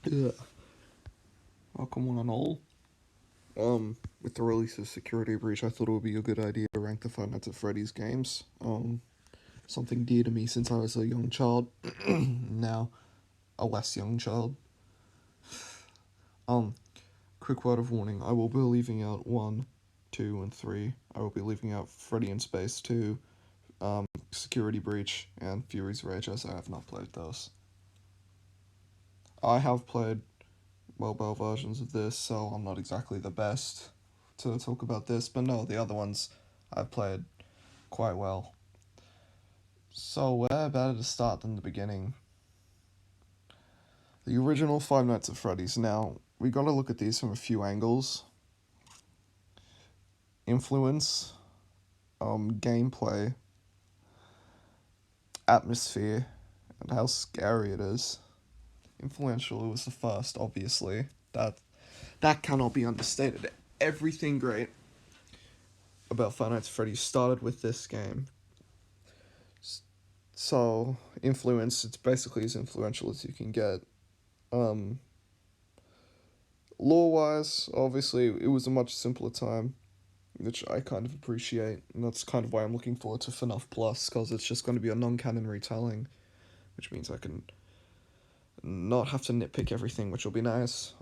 Yeah. Welcome one and all. With the release of Security Breach, I thought it would be a good idea to rank the Five Nights at Freddy's games. Something dear to me since I was a young child. Now, a less young child. Um, Quick word of warning: I will be leaving out 1, 2, and 3. I will be leaving out Freddy in Space 2, Security Breach, and Fury's Rage, as I have not played those. I have played mobile versions of this, so I'm not exactly the best to talk about this, but no, the other ones I've played quite well. So, where better to start than the beginning? The original Five Nights at Freddy's. Now, we gotta look at these from a few angles: influence, gameplay, atmosphere, and how scary it is. Influential, it was the first, obviously. That cannot be understated. Everything great about Five Nights at Freddy's started with this game. So, influence, it's basically as influential as you can get. Um, Lore wise, obviously, it was a much simpler time, which I kind of appreciate, and that's kind of why I'm looking forward to FNAF Plus, because it's just going to be a non canon retelling, which means I can not have to nitpick everything, which will be nice.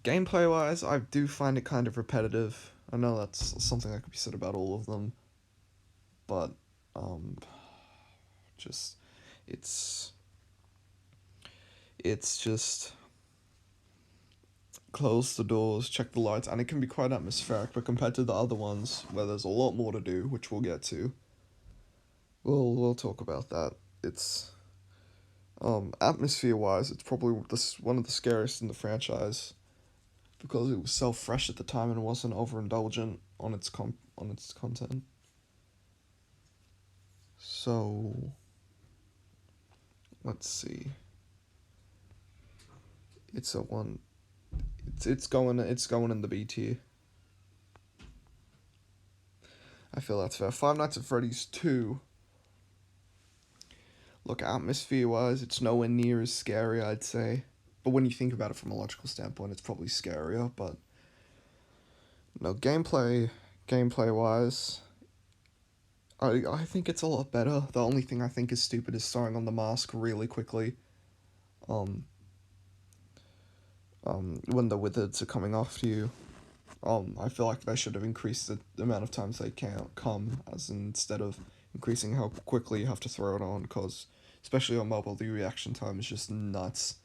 Gameplay wise, I do find it kind of repetitive. I know that's something that could be said about all of them, but um, just it's it's just close the doors, check the lights, and it can be quite atmospheric. But compared to the other ones, where there's a lot more to do, which we'll get to, we'll talk about that. It's atmosphere wise, it's probably one of the scariest in the franchise because it was so fresh at the time and wasn't overindulgent on on its content. So let's see. It's a one. It's going in the B tier. I feel that's fair. Five Nights at Freddy's 2. Look, atmosphere wise, it's nowhere near as scary, I'd say. But when you think about it from a logical standpoint, it's probably scarier. But no, gameplay wise, I think it's a lot better. The only thing I think is stupid is throwing on the mask really quickly. Um, when the wizards are coming after you. I feel like they should have increased the amount of times they can come, as instead of increasing how quickly you have to throw it on, because especially on mobile, the reaction time is just nuts.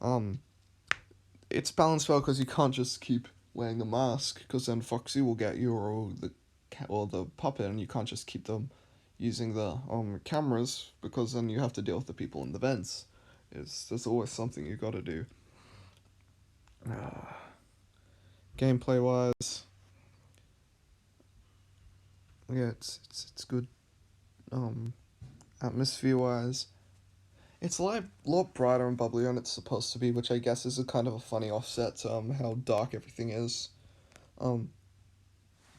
Um, it's balanced well because you can't just keep wearing a mask, because then Foxy will get you, or the puppet, and you can't just keep them using the cameras, because then you have to deal with the people in the vents. There's always something you got to do. Gameplay wise, yeah, it's good. Um, Atmosphere wise, it's a lot brighter and bubblier than it's supposed to be, which I guess is a kind of a funny offset to how dark everything is. Um,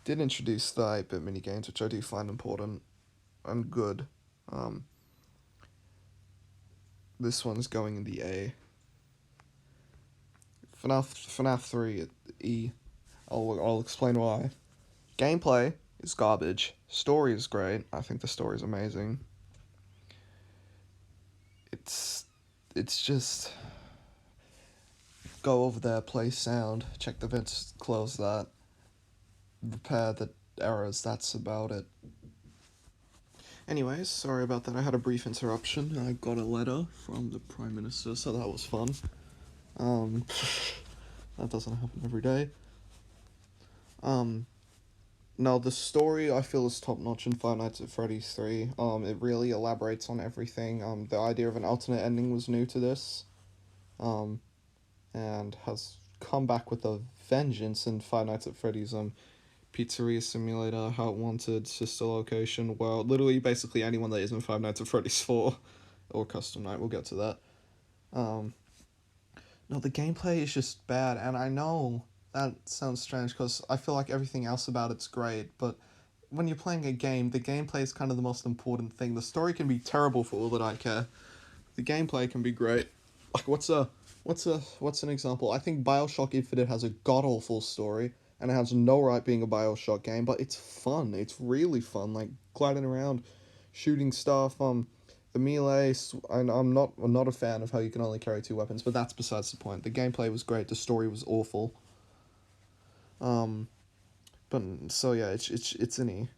did introduce the 8-bit minigames, which I do find important and good. Um, this one's going in the A. FNAF 3 at E. I'll explain why. Gameplay is garbage. Story is great. I think the story is amazing. It's it's just go over there, play sound, check the vents, close that, repair the errors. That's about it. Anyways, sorry about that. I had a brief interruption. I got a letter from the Prime Minister, so that was fun. Um, that doesn't happen every day. Um, no, the story I feel is top notch in Five Nights at Freddy's 3. It really elaborates on everything. The idea of an alternate ending was new to this. And has come back with a vengeance in Five Nights at Freddy's Pizzeria Simulator, How It Wanted, Sister Location, well, literally basically anyone that isn't Five Nights at Freddy's 4 or Custom Night, we'll get to that. No, the gameplay is just bad, and I know that sounds strange because I feel like everything else about it's great, but when you're playing a game, the gameplay is kind of the most important thing. The story can be terrible for all that I care. The gameplay can be great. like what's an example? I think Bioshock Infinite has a god awful story and it has no right being a Bioshock game, but it's fun. It's really fun, like gliding around, shooting stuff. The melee. And I'm not a fan of how you can only carry two weapons, but that's besides the point. The gameplay was great. The story was awful. Um, but so yeah, it's an E.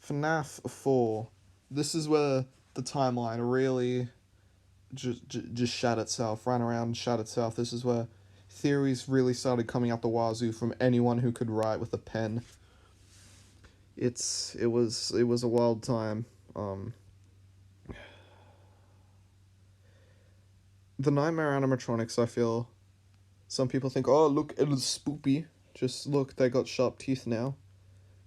FNAF 4. This is where the timeline really just shat itself, ran around and shat itself. This is where theories really started coming out the wazoo from anyone who could write with a pen. It was a wild time. Um, the nightmare animatronics. I feel some people think, oh look, it was spoopy. Just look, they got sharp teeth now.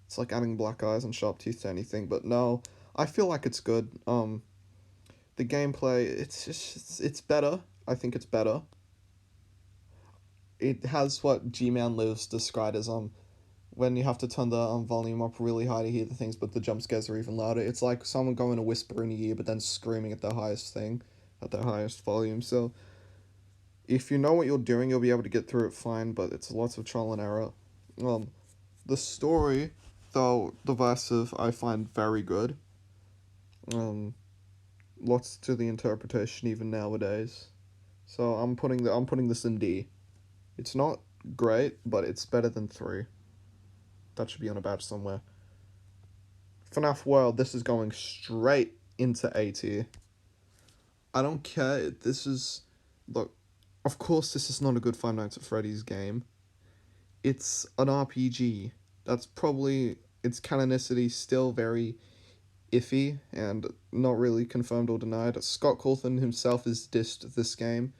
It's like adding black eyes and sharp teeth to anything, but no, I feel like it's good. The gameplay, it's better. I think it's better. It has what G-Man Lives described as when you have to turn the volume up really high to hear the things, but the jump scares are even louder. It's like someone going to whisper in your ear, but then screaming at the highest thing, at the highest volume. So if you know what you're doing, you'll be able to get through it fine. But it's lots of trial and error. Um, the story, though divisive, I find very good. Um, lots to the interpretation even nowadays. So I'm putting this in D. It's not great, but it's better than 3. That should be on a badge somewhere. FNAF World, this is going straight into A tier. I don't care. This is. Look, of course, this is not a good Five Nights at Freddy's game. It's an RPG. That's probably. Its canonicity still very iffy and not really confirmed or denied. Scott Cawthon himself has dissed this game,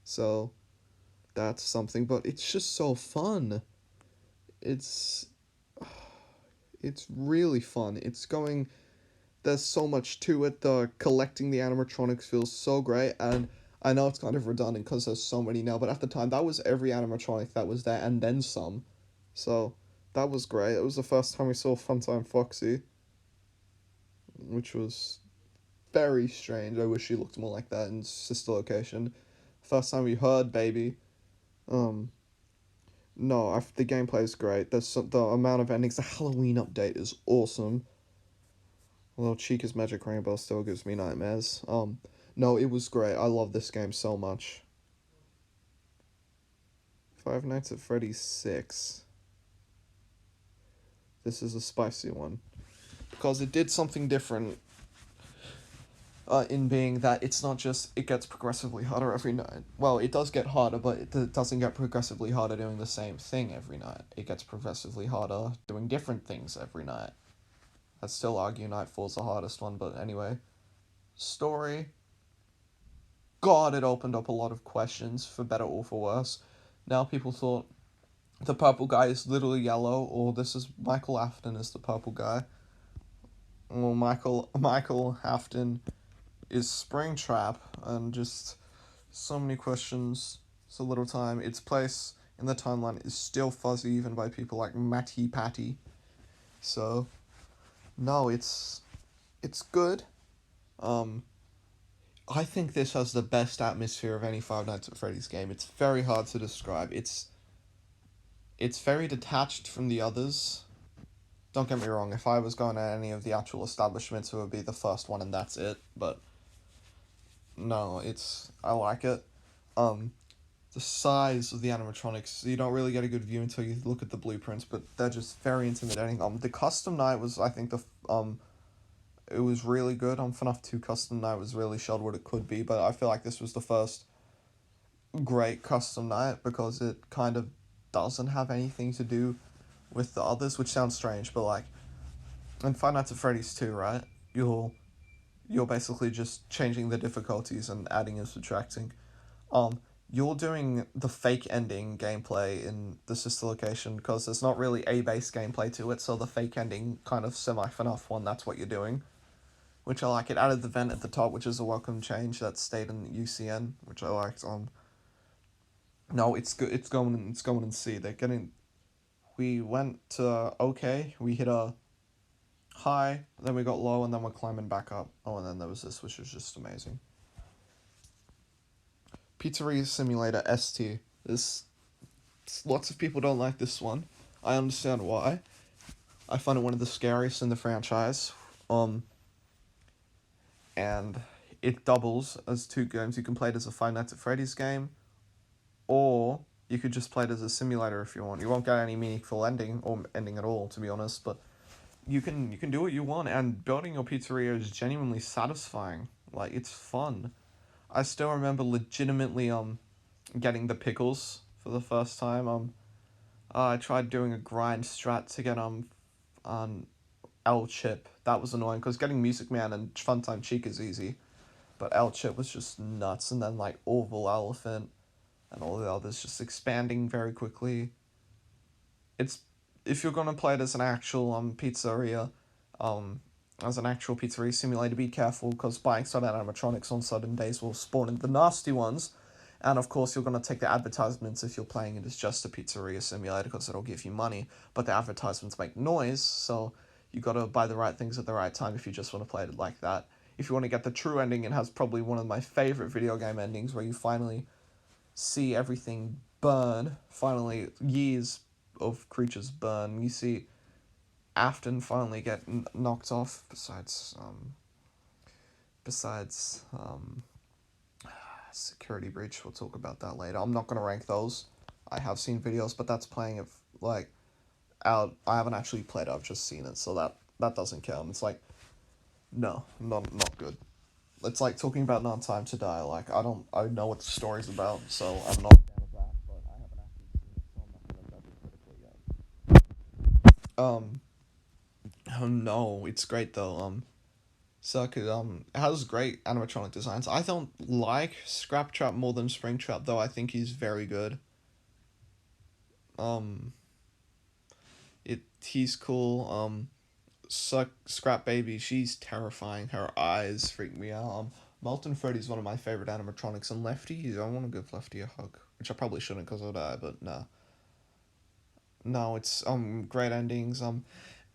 so that's something, but it's just so fun. It's it's really fun. It's going there's so much to it. The collecting the animatronics feels so great, and I know it's kind of redundant because there's so many now, but at the time that was every animatronic that was there and then some. So that was great. It was the first time we saw Funtime Foxy, which was very strange. I wish she looked more like that in Sister Location. First time we heard Baby. Um, no, the gameplay is great. The amount of endings. The Halloween update is awesome. Although Chica's Magic Rainbow still gives me nightmares. No, it was great. I love this game so much. Five Nights at Freddy's 6. This is a spicy one. Because it did something different. In being that it's not just it gets progressively harder every night. Well, it does get harder, but it doesn't get progressively harder doing the same thing every night. It gets progressively harder doing different things every night. I'd still argue Nightfall's the hardest one, but anyway. Story. God, it opened up a lot of questions, for better or for worse. Now people thought the purple guy is literally yellow, or this is Michael Afton is the purple guy. Well, Michael Afton is Springtrap, and just so many questions, so little time. Its place in the timeline is still fuzzy even by people like Matty Patty. So, no, it's good. Um, I think this has the best atmosphere of any Five Nights at Freddy's game. It's very hard to describe. It's very detached from the others. Don't get me wrong, if I was going to any of the actual establishments, it would be the first one and that's it. But no, I like it. Um, the size of the animatronics, you don't really get a good view until you look at the blueprints, but they're just very intimidating. The custom night was, I think, it was really good. FNAF 2 custom night was really showed what it could be, but I feel like this was the first great custom night because it kind of doesn't have anything to do with the others, which sounds strange, but like in Five Nights at Freddy's 2, right? You're basically just changing the difficulties and adding and subtracting. Um, you're doing the fake ending gameplay in the sister location because there's not really a base gameplay to it, so the fake ending kind of semi FNAF one, that's what you're doing. Which I like. It added the vent at the top, which is a welcome change that stayed in UCN, which I liked. No, it's good. It's going in C. They're getting. We went to okay. We hit a high, then we got low, and then we're climbing back up. Oh, and then there was this, which was just amazing. Pizzeria Simulator ST. This Lots of people don't like this one. I understand why. I find it one of the scariest in the franchise. And it doubles as two games. You can play it as a Five Nights at Freddy's game, or you could just play it as a simulator if you want. You won't get any meaningful ending or ending at all, to be honest. But you can do what you want, and building your pizzeria is genuinely satisfying. Like, it's fun. I still remember legitimately getting the pickles for the first time. I tried doing a grind strat to get L chip. That was annoying because getting Music Man and Funtime Cheek is easy, but L chip was just nuts. And then like Orville Elephant and all the others just expanding very quickly. It's If you're gonna play it as an actual pizzeria, as an actual pizzeria simulator, be careful because buying certain animatronics on certain days will spawn in the nasty ones. And of course, you're going to take the advertisements if you're playing it as just a pizzeria simulator because it'll give you money. But the advertisements make noise, so you got to buy the right things at the right time if you just want to play it like that. If you want to get the true ending, it has probably one of my favorite video game endings where you finally see everything burn. Finally, years of creatures burn. You see Afton finally get knocked off. Besides security breach. We'll talk about that later. I'm not gonna rank those. I have seen videos, but that's playing it like out. I haven't actually played it. I've just seen it, so that doesn't count. It's like no, not good. It's like talking about No Time to Die. Like I know what the story's about, so I'm not a fan of that. But I haven't actually seen it, so I'm not gonna judge it critically yet. Oh no, it's great though. It has great animatronic designs. I don't like Scraptrap more than Springtrap, though I think he's very good. Um, he's cool. Scrap Baby, she's terrifying. Her eyes freak me out. Molten Freddy's one of my favorite animatronics, and Lefty, I want to give Lefty a hug, which I probably shouldn't because I'll die, but no. No, it's great endings.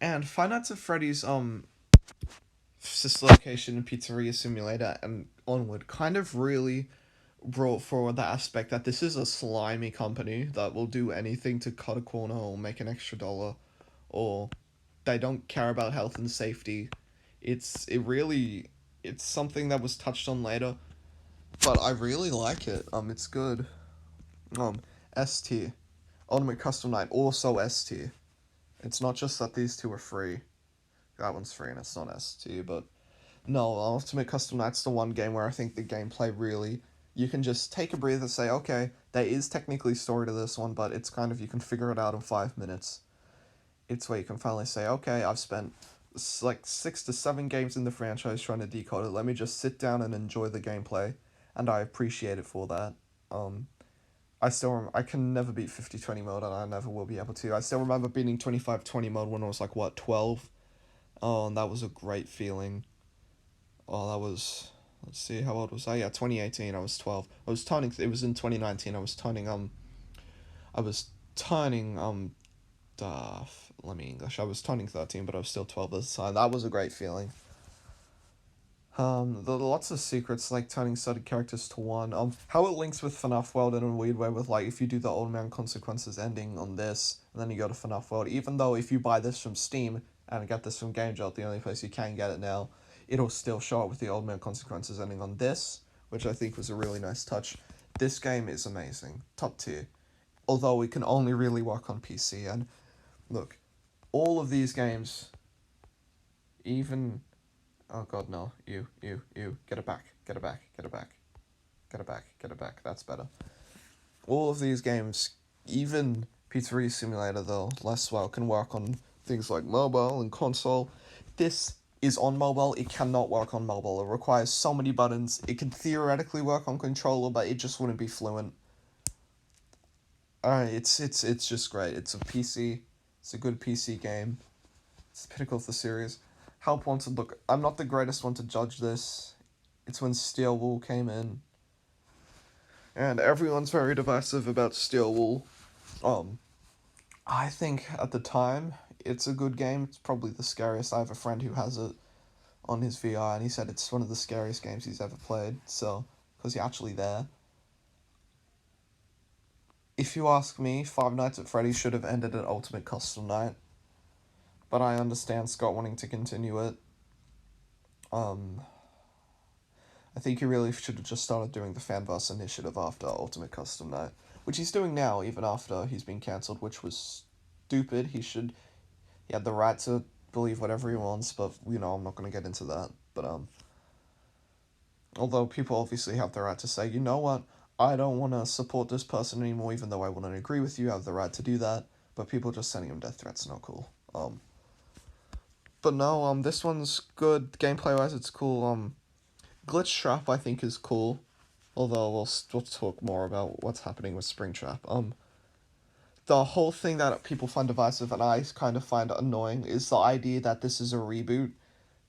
And Five Nights at Freddy's sister location in Pizzeria Simulator and onward kind of really brought forward the aspect that this is a slimy company that will do anything to cut a corner or make an extra dollar, or they don't care about health and safety. It's something that was touched on later, but I really like it. It's good. Um, S tier, Ultimate Custom Night, also S tier. It's not just that these two are free. That one's free and it's not S tier, but no, Ultimate Custom Night's the one game where I think the gameplay really, you can just take a breather and say, okay, there is technically story to this one, but it's kind of, you can figure it out in 5 minutes. It's where you can finally say, okay, I've spent like 6 to 7 games in the franchise trying to decode it. Let me just sit down and enjoy the gameplay, and I appreciate it for that. I can never beat 50-20 mode, and I never will be able to. I still remember beating 25-20 mode when I was like, what, 12? Oh, and that was a great feeling. Oh, that was. Let's see, how old was I? Yeah, 2018. I was 12. I was turning. It was in 2019. I was turning. I was turning. Let me English. I was turning 13, but I was still 12 at the time. That was a great feeling. There are lots of secrets like turning certain characters to one. How it links with FNAF World in a weird way with like if you do the Old Man Consequences ending on this, and then you go to FNAF World. Even though if you buy this from Steam and get this from GameJolt, the only place you can get it now, it'll still show up with the Old Man Consequences ending on this, which I think was a really nice touch. This game is amazing, top tier. Although it can only really work on PC, and look, all of these games, even oh god, no. You. Get it back. Get it back. Get it back. Get it back. Get it back. That's better. All of these games, even Pizzeria Simulator, though, less well, can work on things like mobile and console. This is on mobile. It cannot work on mobile. It requires so many buttons. It can theoretically work on controller, but it just wouldn't be fluent. It's just great. It's a PC. It's a good PC game. It's the pinnacle of the series. Help Wanted, look, I'm not the greatest one to judge this. It's when Steel Wool came in. And everyone's very divisive about Steel Wool. I think at the time, it's a good game. It's probably the scariest. I have a friend who has it on his VR, and he said it's one of the scariest games he's ever played, so, because you're actually there. if you ask me, Five Nights at Freddy's should have ended at Ultimate Custom Night. But I understand Scott wanting to continue it. I think he really should have just started doing the Fanverse initiative after Ultimate Custom Night, which he's doing now, even after he's been cancelled, which was stupid. He had the right to believe whatever he wants, but I'm not gonna get into that. But although people obviously have the right to say, you know what, I don't want to support this person anymore, even though I wouldn't agree with you, I have the right to do that. But people just sending him death threats, not cool. But no, this one's good gameplay wise. It's cool. Glitch Trap I think is cool, although we'll talk more about what's happening with Springtrap. The whole thing that people find divisive and I kind of find annoying is the idea that this is a reboot,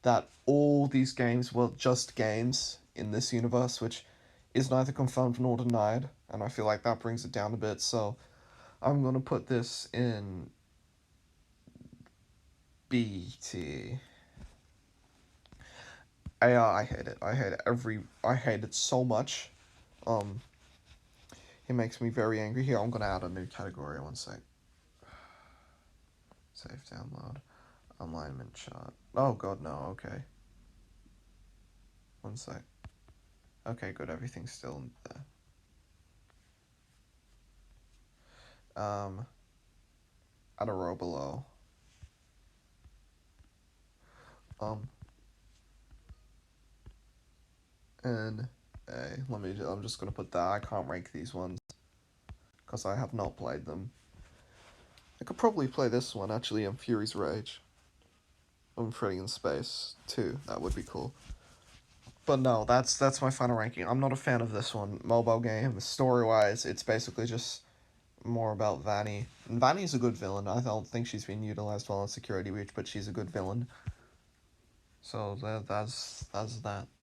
that all these games were just games in this universe, which is neither confirmed nor denied, and I feel like that brings it down a bit. So I'm gonna put this in BT. I hate it. I hate it so much. It makes me very angry. Here, I'm gonna add a new category. One sec. Save download. Alignment chart. Oh god, no. Okay. One sec. Okay, good. Everything's still in there. Add a row below. And I'm just gonna put that. I can't rank these ones because I have not played them. I could probably play this one actually in Fury's Rage. I'm Freddy in Space too. That would be cool. But no, that's my final ranking. I'm not a fan of this one. Mobile game, story wise, it's basically just more about Vanny. And Vanny's a good villain. I don't think she's been utilized well in Security Breach, but she's a good villain. So that's that.